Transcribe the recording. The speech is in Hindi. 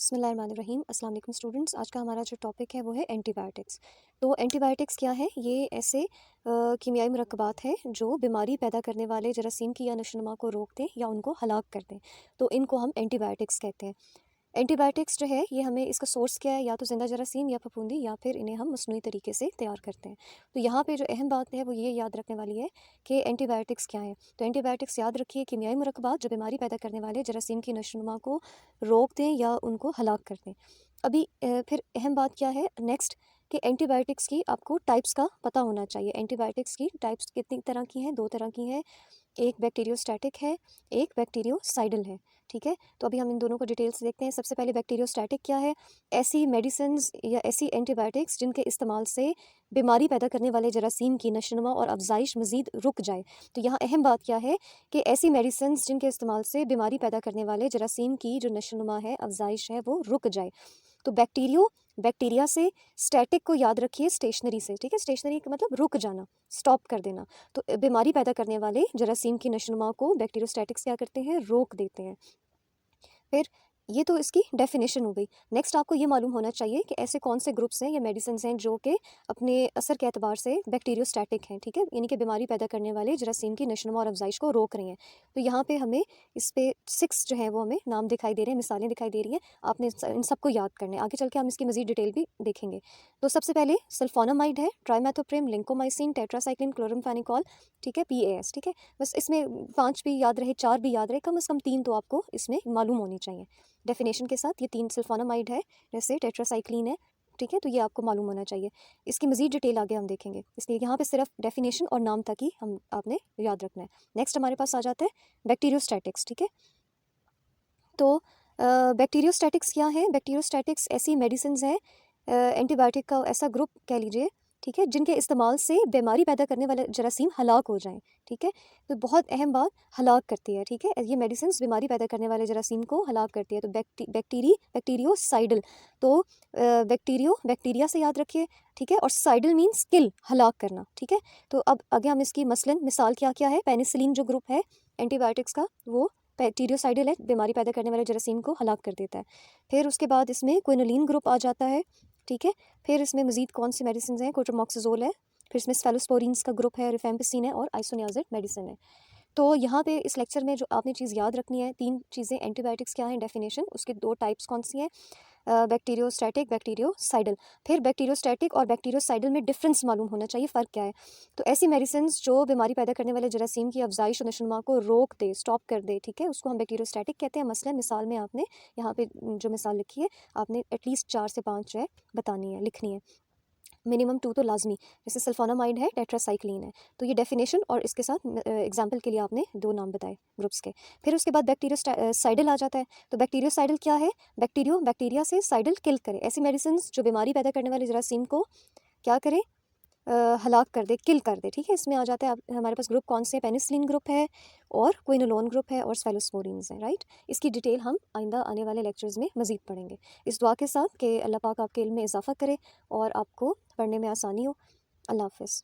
बिस्मिल्लाहिर्रहमानिर्रहीम। अस्सलाम वालेकुम स्टूडेंट्स। आज का हमारा जो टॉपिक है वो है एंटीबायोटिक्स। तो एंटीबायोटिक्स क्या है? ये ऐसे कीमियाई मुरक्कबात हैं जो बीमारी पैदा करने वाले जरासीम की या नशोनुमा को रोक दें या उनको हलाक कर दें, तो इनको हम एंटीबायोटिक्स कहते हैं। एंटीबायोटिक्स जो है ये हमें इसका सोर्स क्या है, या तो ज़िंदा जरासीम या फफूंदी, या फिर इन्हें हम मस्नूई तरीके से तैयार करते हैं। तो यहाँ पे जो अहम बात है वो ये याद रखने वाली है कि एंटीबायोटिक्स क्या है। तो एंटीबायोटिक्स याद रखिए कीमियाई मुरक्कबात जो बीमारी पैदा करने वाले जरासीम की नशोनुमा को रोक दें या उनको हलाक कर दें। अभी फिर अहम बात क्या है नेक्स्ट, कि एंटीबायोटिक्स की आपको टाइप्स का पता होना चाहिए। एंटीबायोटिक्स की टाइप्स कितनी तरह की हैं? 2 तरह की हैं। एक बैक्टीरियोस्टैटिक है, एक बैक्टीरियोसाइडल है। ठीक है, तो अभी हम इन दोनों को डिटेल से देखते हैं। सबसे पहले बैक्टीरियोस्टैटिक क्या है? ऐसी मेडिसिन्स या ऐसी एंटीबायोटिक्स जिनके इस्तेमाल से बीमारी पैदा करने वाले जरासीम की नशोनुमा और अफजाइश मज़ीद रुक जाए। तो यहाँ अहम बात क्या है कि ऐसी मेडिसिन्स जिनके इस्तेमाल से बीमारी पैदा करने वाले जरासीम की जो नशोनुमा है, अफजाइश है, वो रुक जाए। तो बैक्टीरिया से, स्टैटिक को याद रखिए स्टेशनरी से। ठीक है, स्टेशनरी का मतलब रुक जाना, स्टॉप कर देना। तो बीमारी पैदा करने वाले जरासीम की नशोनुमा को बैक्टीरियोस्टैटिक्स क्या करते हैं? रोक देते हैं। फिर ये तो इसकी डेफिनेशन हो गई। नेक्स्ट आपको ये मालूम होना चाहिए कि ऐसे कौन से ग्रुप्स हैं या मेडिसिन हैं जो कि अपने असर के एतबार से बैक्टीरियोस्टैटिक हैं। ठीक है, यानी कि बीमारी पैदा करने वाले जरासीम की नशोनुमा और अफजाइश को रोक रही हैं। तो यहाँ पे हमें इस पे 6 जो है वो हमें नाम दिखाई दे रहे हैं, मिसालें दिखाई दे रही हैं। आपने इन सबको याद करना है। आगे चल के हम इसकी मजीद डिटेल भी देखेंगे। तो सबसे पहले सल्फोनामाइड है, ट्राइमेथोप्रिम, लिंकोमाइसिन, टेट्रासाइक्लिन, क्लोरमफेनिकोल। ठीक है, PAS। ठीक है, बस इसमें 5 भी याद रहे, 4 भी याद रहे, कम से कम 3 तो आपको इसमें मालूम होनी चाहिए डेफिनेशन के साथ। ये 3 सल्फोनामाइड है, जैसे टेट्रासाइक्लिन है। ठीक है, तो ये आपको मालूम होना चाहिए। इसकी मजीद डिटेल आगे हम देखेंगे, इसलिए यहाँ पे सिर्फ डेफिनेशन और नाम तक ही हम आपने याद रखना है। नेक्स्ट हमारे पास आ जाते हैं बैक्टीरियोस्टैटिक्स। ठीक है, तो बैक्टीरियोस्टैटिक्स क्या है? बैक्टीरियोस्टैटिक्स ऐसी मेडिसिन है, एंटीबायोटिक का ऐसा ग्रुप कह लीजिए, ठीक है, जिनके इस्तेमाल से बीमारी पैदा करने वाले जरासीम हलाक हो जाएं। ठीक है, तो बहुत अहम बात, हलाक करती है। ठीक है, ये मेडिसिन बीमारी पैदा करने वाले जरासीम को हलाक करती है। तो बैक्टीरियोसाइडल, तो बैक्टीरिया से याद रखिए। ठीक है, और साइडल मीन्स किल, हलाक करना। ठीक है, तो अब आगे हम इसकी मसलन मिसाल क्या क्या है। पेनिसिलिन जो ग्रुप है एंटीबायोटिक्स का, वो बैक्टीरियोसाइडल है, बीमारी पैदा करने वाले जरासीम को हलाक कर देता है। फिर उसके बाद इसमें क्विनोलिन ग्रुप आ जाता है। ठीक है, फिर इसमें मजीद कौन सी मेडिसिन हैं? कोट्रोमॉक्सोजोल है। फिर इसमें स्फेलोस्पोरिन्स का ग्रुप है, रिफेम्पिसिन है, और आइसोनियाजिड मेडिसिन है। तो यहाँ पे इस लेक्चर में जो आपने चीज़ याद रखनी है, 3 चीज़ें, एंटीबायोटिक्स क्या हैं, डेफिनेशन, उसके 2 टाइप्स कौन सी हैं, बैक्टीरियोस्टैटिक, बैक्टीरियोसाइडल। फिर बैक्टीरियोस्टैटिक और बैक्टीरियोसाइडल में डिफरेंस मालूम होना चाहिए, फ़र्क क्या है। तो ऐसी मेडिसिन जो बीमारी पैदा करने वाले जरासीम की अफजाइश और नशोनुमा को रोक दे, स्टॉप कर दे, ठीक है, उसको हम बैक्टीरियोस्टैटिक कहते हैं। मसलन मिसाल में आपने यहाँ पे जो मिसाल लिखी है, आपने एटलीस्ट 4 से 5 जो है बतानी है, लिखनी है, मिनिमम 2 तो लाजमी। जैसे सल्फोनामाइड है, टेट्रासाइक्लिन है। तो ये डेफिनेशन और इसके साथ एग्जाम्पल के लिए आपने 2 नाम बताए ग्रुप्स के। फिर उसके बाद बैक्टीरियोसाइडल आ जाता है। तो बैक्टीरियोसाइडल क्या है? बैक्टीरिया से साइडल किल करे, ऐसी मेडिसिन जो बीमारी पैदा करने वाले जरासीम को क्या करे, हलाक कर दे, किल कर दे। ठीक है, इसमें आ जाता है हमारे पास ग्रुप कौन से? पेनिसिलिन ग्रुप है, और क्विनोलोन ग्रुप है, और स्फेलोस्पोरिन्स है। राइट, इसकी डिटेल हम आइंदा आने वाले लेक्चर्स में मजीद पढ़ेंगे। इस दुआ के साथ कि अल्लाह पाक आपके इल्म में इजाफ़ा करे और आपको पढ़ने में आसानी हो। अल्लाह हाफ़िज़।